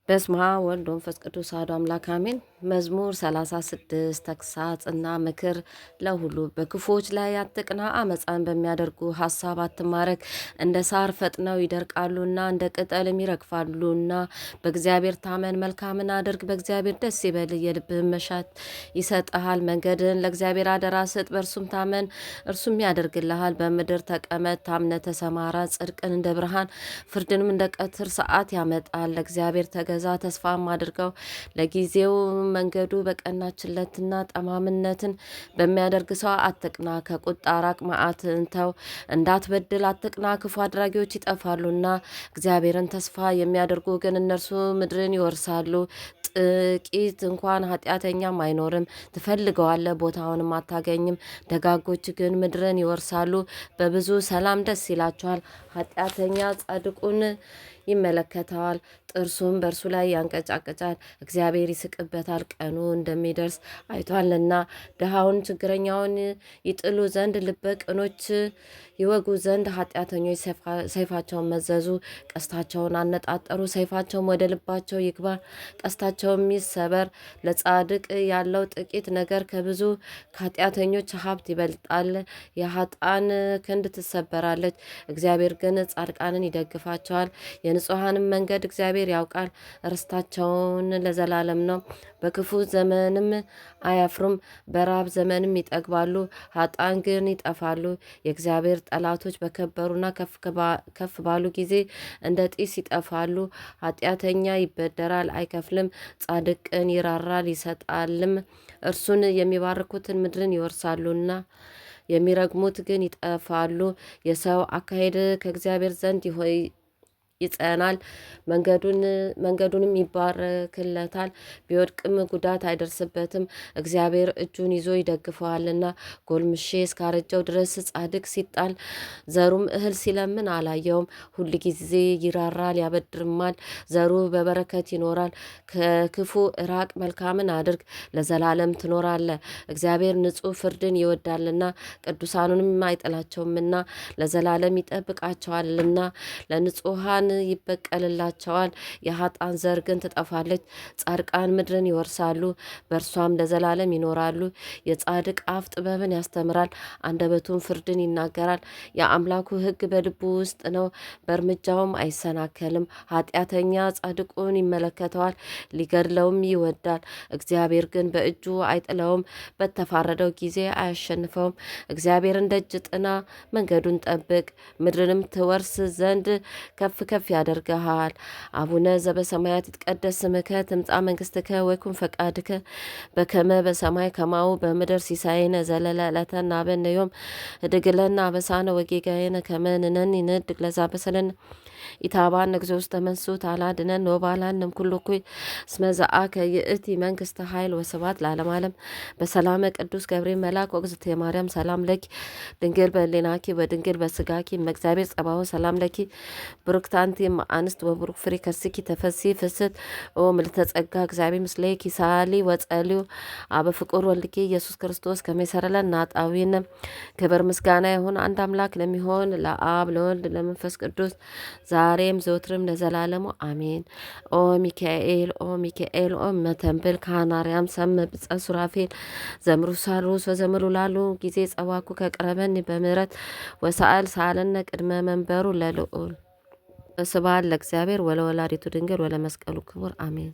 በስመ አብ ወወልድ ወመንፈስ ቅዱስ አሐዱ አምላክ አሜን። መዝሙር 36 ተግሣጽና ምክር ለሁሉ። በክፉዎች ላይ አትቅና፣ አመፃን በሚያደርጉ ሐሳብ አትማረክ። እንደ ሳር ፈጥነው ይደርቃሉና እንደ ቅጠልም ይረግፋሉና። በእግዚአብሔር ታመን፣ መልካምን አድርግ፣ በእግዚአብሔር ደስ ይበልህ፣ የልብህን መሻት ይሰጥሃል። መንገድህን ለእግዚአብሔር አደራ ስጥ፣ በእርሱም ታመን፣ እርሱም ያደርግልሃል። በምድር ተቀመጥ፣ ታምነህ ተሰማራ። ጽድቅን እንደ ብርሃን ፍርድንም እንደ ቀትር ሰዓት ያመጣል። ለእግዚአብሔር ተገዛ፣ ተስፋም አድርገው። ለጊዜው መንገዱ በቀናችለትና ጠማምነትን በሚያደርግ ሰው አትቅና። ከቁጣ ራቅ፣ መዓትን ተው። እንዳትበድል አትቅና፣ ክፉ አድራጊዎች ይጠፋሉና። እግዚአብሔርን ተስፋ የሚያደርጉ ግን እነርሱ ምድርን ይወርሳሉ። ጥቂት እንኳን ኃጢአተኛም አይኖርም። ትፈልገዋለህ፣ ቦታውንም አታገኝም። ደጋጎች ግን ምድርን ይወርሳሉ፣ በብዙ ሰላም ደስ ይላቸዋል። ኃጢአተኛ ጻድቁን ይመለከተዋል፣ ጥርሱም በእርሱ ላይ ያንቀጫቅጫል። እግዚአብሔር ይስቅበታል፣ ቀኑ እንደሚደርስ አይቷልና። ድሃውን ችግረኛውን ይጥሉ ዘንድ ልበ ቅኖች ይወጉ ዘንድ ኃጢአተኞች ሰይፋቸውን መዘዙ፣ ቀስታቸውን አነጣጠሩ። ሰይፋቸውም ወደ ልባቸው ይግባ፣ ቀስታቸውም ይሰበር። ለጻድቅ ያለው ጥቂት ነገር ከብዙ ከኃጢአተኞች ሀብት ይበልጣል። የኃጥአን ክንድ ትሰበራለች፣ እግዚአብሔር ግን ጻድቃንን ይደግፋቸዋል። የንጹሐንም መንገድ እግዚአብሔር ያውቃል፣ ርስታቸውን ለዘላለም ነው። በክፉ ዘመንም አያፍሩም፣ በራብ ዘመንም ይጠግባሉ። ኃጥአን ግን ይጠፋሉ። የእግዚአብሔር ጠላቶች በከበሩና ከፍ ባሉ ጊዜ እንደ ጢስ ይጠፋሉ። ኃጢአተኛ ይበደራል አይከፍልም፣ ጻድቅን ይራራል ይሰጣልም። እርሱን የሚባርኩትን ምድርን ይወርሳሉና የሚረግሙት ግን ይጠፋሉ። የሰው አካሄድ ከእግዚአብሔር ዘንድ ይጸናል፣ መንገዱንም ይባርክለታል። ቢወድቅም ጉዳት አይደርስበትም፣ እግዚአብሔር እጁን ይዞ ይደግፈዋልና። ጎልምሼ እስካረጀው ድረስ ጻድቅ ሲጣል ዘሩም እህል ሲለምን አላየውም። ሁል ጊዜ ይራራል ያበድርማል፣ ዘሩ በበረከት ይኖራል። ከክፉ ራቅ፣ መልካምን አድርግ፣ ለዘላለም ትኖራለ። እግዚአብሔር ንጹሕ ፍርድን ይወዳልና ቅዱሳኑንም አይጥላቸውምና ለዘላለም ይጠብቃቸዋልና። ለንጹሐን ይበቀልላቸዋል። የኃጥአን ዘር ግን ትጠፋለች። ጻድቃን ምድርን ይወርሳሉ፣ በእርሷም ለዘላለም ይኖራሉ። የጻድቅ አፍ ጥበብን ያስተምራል፣ አንደበቱም ፍርድን ይናገራል። የአምላኩ ሕግ በልቡ ውስጥ ነው፣ በእርምጃውም አይሰናከልም። ኃጢአተኛ ጻድቁን ይመለከተዋል፣ ሊገድለውም ይወዳል። እግዚአብሔር ግን በእጁ አይጥለውም፣ በተፋረደው ጊዜ አያሸንፈውም። እግዚአብሔርን ደጅ ጥና፣ መንገዱን ጠብቅ፣ ምድርንም ትወርስ ዘንድ ከፍ ያደርግሃል። አቡነ ዘበሰማያት ይትቀደስ ስምከ ትምጻእ መንግስትከ ወይኩን ፈቃድከ በከመ በሰማይ ከማሁ በምድር ሲሳየነ ዘለለዕለትነ ሀበነ ዮም ህድግ ለነ አበሳነ ወጌጋየነ ከመ ንሕነኒ ንህድግ ለዘአበሰለነ ኢታብአነ እግዚኦ ውስተ መንሱት አላድነን ወባልሐነ እምኩሉ እኩይ እስመ ዘአከ ይእቲ መንግስተ ኃይል ወስብሐት ለዓለመ ዓለም። በሰላመ ቅዱስ ገብርኤል መልአክ ወእግዝእትየ ማርያም ሰላም ለኪ ድንግል በሕሊናኪ ወድንግል በስጋኪ እምእግዚአብሔር ጸባኦት ሰላም ለኪ ብሩክት አንቲ እምአንስት ወብሩክ ፍሬ ከርሥኪ ተፈሥሒ ፍስሕት ኦ ምልዕተ ጸጋ እግዚአብሔር ምስሌኪ ሳሊ ወጸልዩ አበ ፍቁር ወልድኪ ኢየሱስ ክርስቶስ ከመ ይሠረይ ለነ ኃጣውኢነ። ክብር ምስጋና ይሁን አንድ አምላክ ለሚሆን ለአብ ለወልድ ለመንፈስ ቅዱስ ዛሬም ዘወትርም ለዘላለሙ አሜን። ኦ ሚካኤል ኦ ሚካኤል ኦ መተንብል ካህናርያም ሰመ ብፀ ሱራፌል ዘምሩ ሳሉስ ወዘምሉ ላሉ ጊዜ ጸዋኩ ከቅረበኒ በምህረት ወሰአል ሳለነ ቅድመ መንበሩ ለልዑል። ስብሐት ለእግዚአብሔር ወለወላዲቱ ድንግል ወለመስቀሉ ክቡር አሜን።